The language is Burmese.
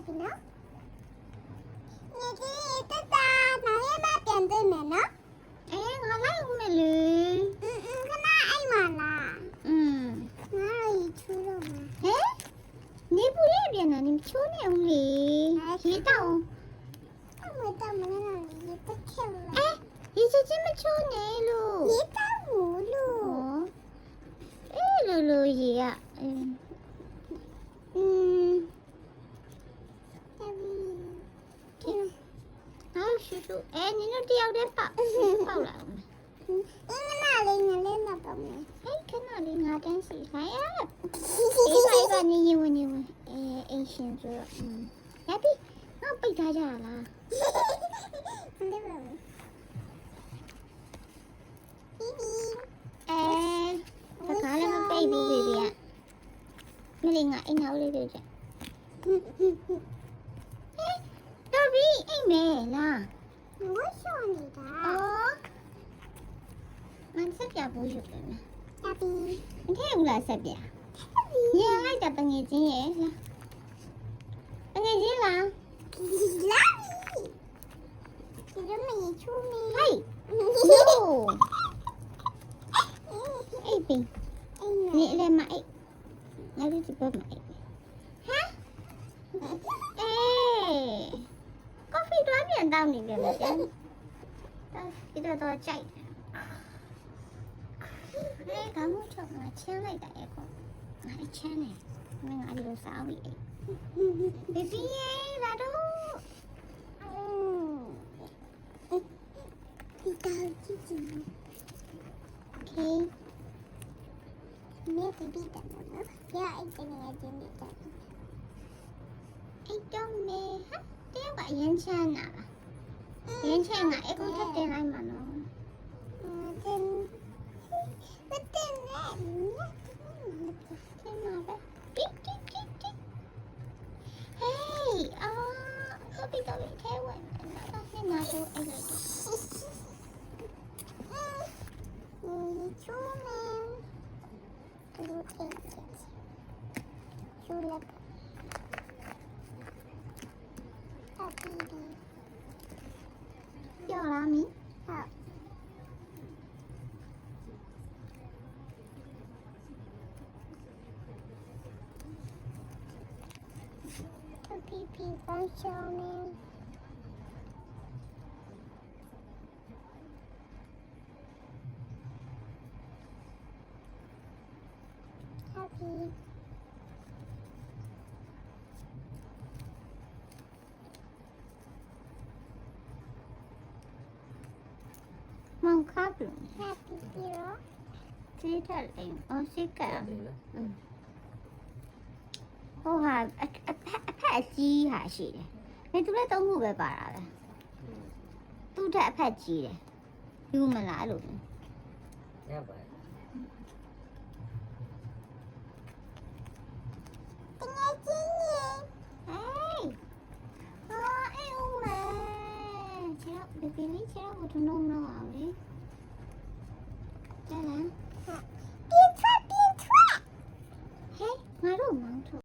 ပြီနော်ညီကြီးတတနားရမပြန်သိမယ်နော်ငါလိုက်ဦးမယ်လေခဏအိမ်မလားငါရီချူတော့မှာနေပူလေးပြန်လာနေချိုးနေဦးလေရေတောင်းအမတောင်းမလားရေတက်ခဲလားရေချစ်မချိုးနေလို့ရေတောင်းဘူးလို့လိုရေอ่ะရှူရှူနင်တို့တယောက်တည်းပေါက်လာအောင်ငါလေးတော့မယ်ခဏလေးငါတန်းစီခိုင်းဒီဆိုင်ကနေရင်ဝင်အင်းရှင်ဆိုတော့ရပြီငါပိတ်ထားကြလားဟုတ်တယ်ပါဘူးတခါလည်းမပိတ်ဘူးဘေဘီကမလေးငါအိမ်နောက်လေးတွေ့ကြတော်ပြီအိမ်မဲလားဝတ်ရှောင်းနေတာမန်ဆက်ပြဖို့ယူတယ်နော်တပီမထဲဘူးလားဆက်ပြညင်လိုက်တာတငယ်ချင်းရဲ့တငယ်ချင်းလားလာပြီဒီလိုမရချူမီဟိုင်းအိပ်ပြီနေလည်းမအိပ်ငါတို့ဒီဘက်မအိပ်ကော်ဖီတွားပြန်တောင်းနေတယ်မကျန်ဒီတော့ကြိုက်တယ်ကမှုချောင်းချမ်းလိုက်တယ်ကောငါချမ်းနေမင်းငါဒီလိုစားပြီဘေဘီရေလာတော့ဒီတောင်ကြည့်ကြည့်โอเคမြေဘေဘီတယ်နော်ရအိတ်တနေချင်းနေတယ်အိတ်တော့မေဟာတဲကရမ်းချမ်းလာလားရမ်းချမ်းကအခုထပ်တင်လိုက်မှာနော်တင်မတင်နဲ့တင်မှာပဲပိတ်ပိတ်ပိတ်ဟေးကော်ဖီတော့ထဲဝင်နော်ဟင်းနာတော့အဲ့လိုချိုးမယ်လူအိတ်ချိုးလိုက်ပြောလားမီဟုတ်皮包小面，皮。မောင်ခါပြီဟပ်ပြီရောစိတ်ထလေးစိတ်ကဟိုဟာအဖက်အကြီးဟာရှိတယ်မင်းသူလည်းသုံးခုပဲပါတာပဲသူ့ထက်အဖက်ကြီးတယ်ယူမလားအဲ့လိုရပါတယ်တကယ်ကြီးရေဦးမဲချောဘေဘီလေးချောဘုထုံလုံးတော့အောင်လေကျန်လား